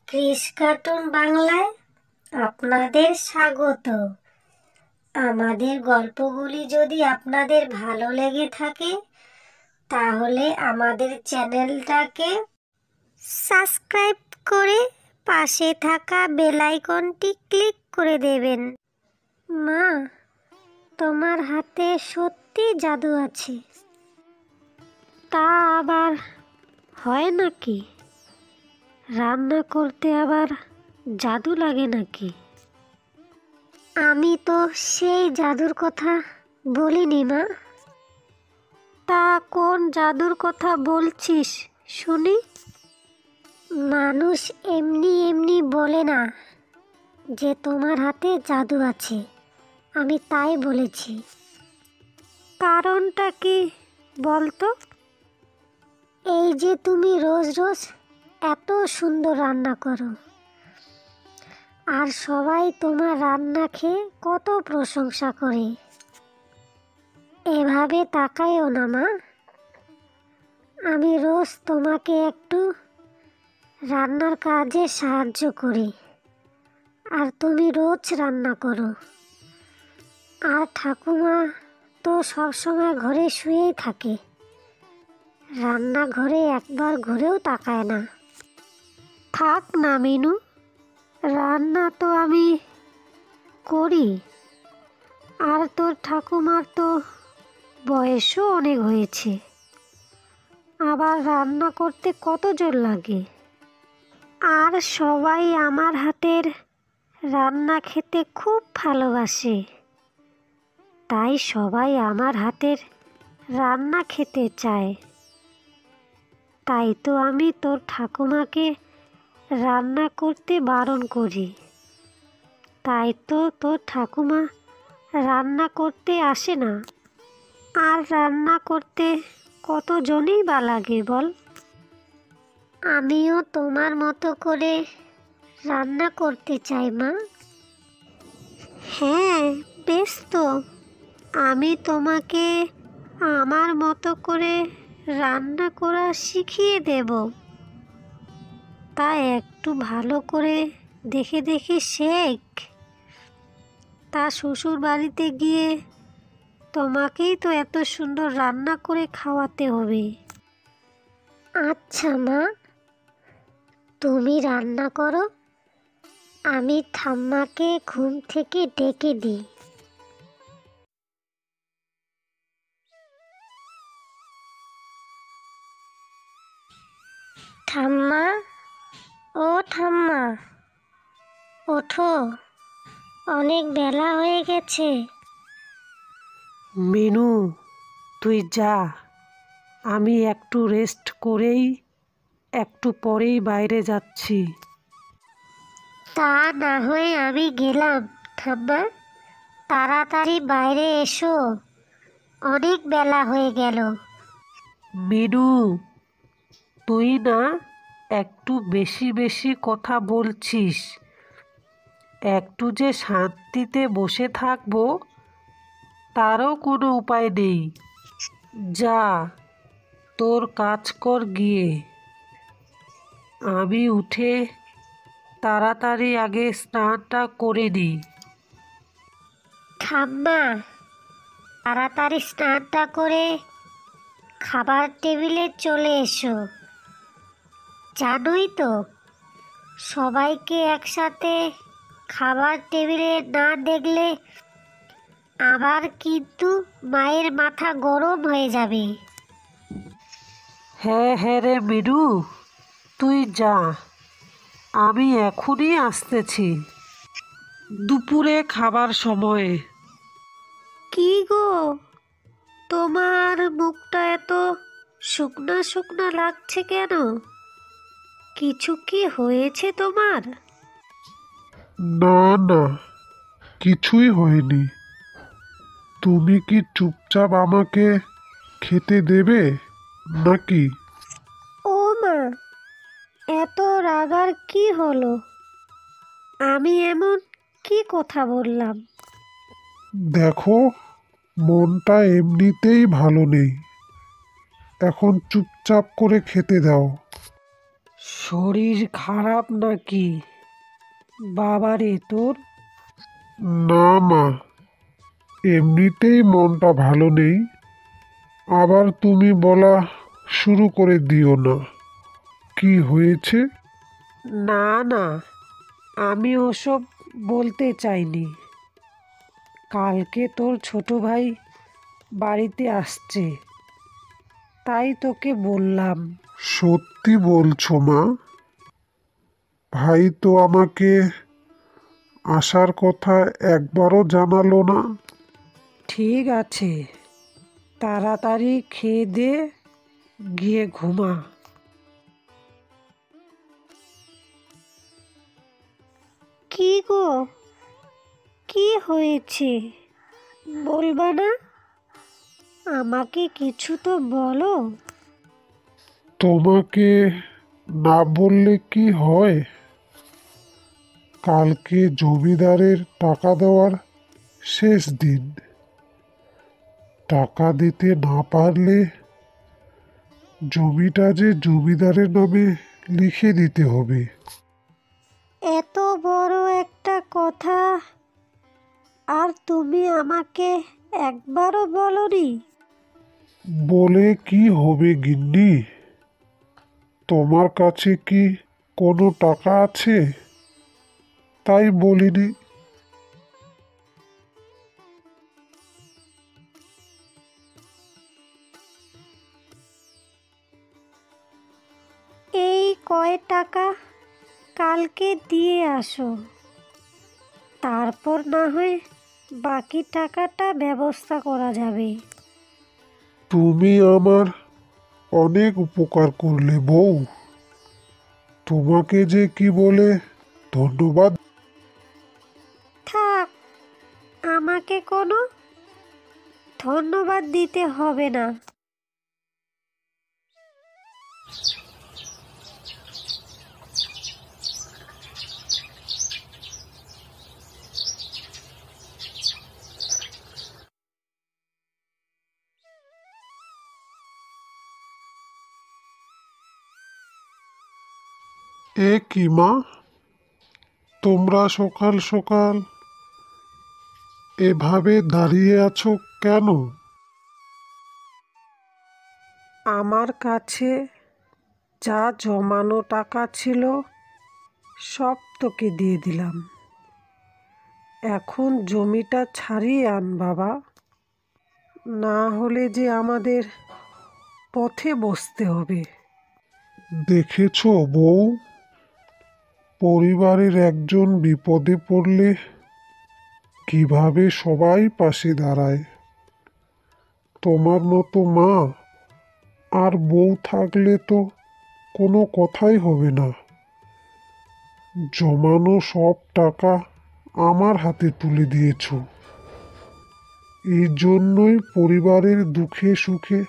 Chris cartoon বাংলায় আপনাদের স্বাগত। আমাদের গল্পগুলি যদি আপনাদের ভালো লেগে থাকে তাহলে আমাদের চ্যানেলটাকে সাবস্ক্রাইব করে পাশে থাকা বেল আইকনটি ক্লিক করে দেবেন। মা, তোমার হাতে সত্যি জাদু আছে। তা আবার হয় নাকি? রান্না করতে আবার জাদু লাগে নাকি? আমি তো সেই জাদুর কথা বলিনি মা। তা কোন জাদুর কথা বলছিস শুনি? মানুষ এমনি এমনি বলে না যে তোমার হাতে জাদু আছে। আমি তাই বলেছি। কারণটা কি বলতো? এই যে তুমি রোজ রোজ এত সুন্দর রান্না করো, আর সবাই তোমার রান্না খেয়ে কত প্রশংসা করে। এভাবে তাকায়ও না মা। আমি রোজ তোমাকে একটু রান্নার কাজে সাহায্য করি, আর তুমি রোজ রান্না করো। আর ঠাকুমা তো সবসময় ঘরে শুয়েই থাকে, রান্নাঘরে একবার ঘুরেও তাকায় না। থাক না মিনু, রান্না তো আমি করি। আর তোর ঠাকুমার তো বয়সও অনেক হয়েছে, আবার রান্না করতে কত জোর লাগে। আর সবাই আমার হাতের রান্না খেতে খুব ভালোবাসে, তাই সবাই আমার হাতের রান্না খেতে চায়। তাই তো আমি তোর ঠাকুমাকে রান্না করতে বারণ করি। তাই তো তোর ঠাকুমা রান্না করতে আসে না। আর রান্না করতে কতজনই বা লাগে বল? আমিও তোমার মতো করে রান্না করতে চাই মা। হ্যাঁ, বেশ তো। আমি তোমাকে আমার মতো করে রান্না করা শিখিয়ে দেব। তা একটু ভালো করে দেখে দেখে শেখ। তা শ্বশুর বাড়িতে গিয়ে তোমাকেই তো এত সুন্দর রান্না করে খাওয়াতে হবে। আচ্ছা মা, তুমি রান্না করো, আমি ঠাম্মাকে ঘুম থেকে ডেকে দিই। ঠাম্মা, ও ঠাম্মা, ওঠো, অনেক বেলা হয়ে গেছে। মিনু, তুই যা, আমি একটু রেস্ট করেই একটু পরেই বাইরে যাচ্ছি। তা না হয়ে আমি গেলাম ঠাম্মা। তাড়াতাড়ি বাইরে এসো, অনেক বেলা হয়ে গেল। মিনু, তুই না একটু বেশি বেশি কথা বলছিস। একটু যে শান্তিতে বসে থাকবো তারও কোনো উপায় নেই। যা, তোর কাজ কর গিয়ে। আমি উঠে তাড়াতাড়ি আগে স্নানটা করে নিই। ঠাম্মা, তাড়াতাড়ি স্নানটা করে খাবার টেবিলে চলে এসো। জানোই তো, সবাইকে একসাথে খাবার টেবিলে না দেখলে আবার কিন্তু মায়ের মাথা গরম হয়ে যাবে। হ্যাঁ হ্যাঁ রে মিনু, তুই যা, আমি এখনই আসতেছি। দুপুরে খাবার সময়ে। কি গো, তোমার মুখটা এত শুকনা শুকনা লাগছে কেন? কিছু কি হয়েছে তোমার? না না, কিছুই হয়নি। তুমি কি চুপচাপ আমাকে খেতে দেবে নাকি? ও মা, এত রাগার কি হলো? আমি এমন কি কথা বললাম? দেখো, মনটা এমনিতেই ভালো নেই, এখন চুপচাপ করে খেতে দাও। শরীর খারাপ নাকি বাবারে তোর? না মা, এমনিতেই মনটা ভালো নেই। আবার তুমি বলা শুরু করে দিও না। কি হয়েছে? না না, আমি ওসব বলতে চাইনি। কালকে তোর ছোট ভাই বাড়িতে আসছে, তাই তোকে বললাম। সত্যি বলছো মা? ভাই তো আমাকে আসার কথা একবারও জানালো না। ঠিক আছে, তাড়াতাড়ি খেয়ে দে, গিয়ে ঘুমা। কি গো, কি হয়েছে বলবা না? আমাকে কিছু তো বলো। তোমাকে না বললে কি হয়? কালকে জমিদারের টাকা দেওয়ার শেষ দিন। টাকা দিতে না পারলে জমিটা যে জমিদারের নামে লিখে দিতে হবে। এত বড় একটা কথা আর তুমি আমাকে একবারও বলনি? বলে কি হবে গিন্নি? তোমার কাছে কি কোনো টাকা আছে? তাই বলিনি। এই কয় টাকা কালকে দিয়ে আসো, তারপর না হয় বাকি টাকাটা ব্যবস্থা করা যাবে। তুমি আমার অনেক উপকার করলে বউ। তোমাকে যে কি বলে ধন্যবাদ। থাক, আমাকে কোনো ধন্যবাদ দিতে হবে না। এ কি মা, তোমরা সকাল সকাল এভাবে দাঁড়িয়ে আছো কেন? আমার কাছে যা জমানো টাকা ছিল সব তোকে দিয়ে দিলাম। এখন জমিটা ছাড়িয়ে আন বাবা, না হলে যে আমাদের পথে বসতে হবে। দেখেছো বউ, পরিবারের একজন বিপদে পড়লে কিভাবে সবাই পাশে দাঁড়ায়। তোমার মতো মা আর বউ থাকলে তো কোনো কথাই হবে না। জমানো সব টাকা আমার হাতে তুলে দিয়েছো। এই জন্যই পরিবারের দুঃখে সুখে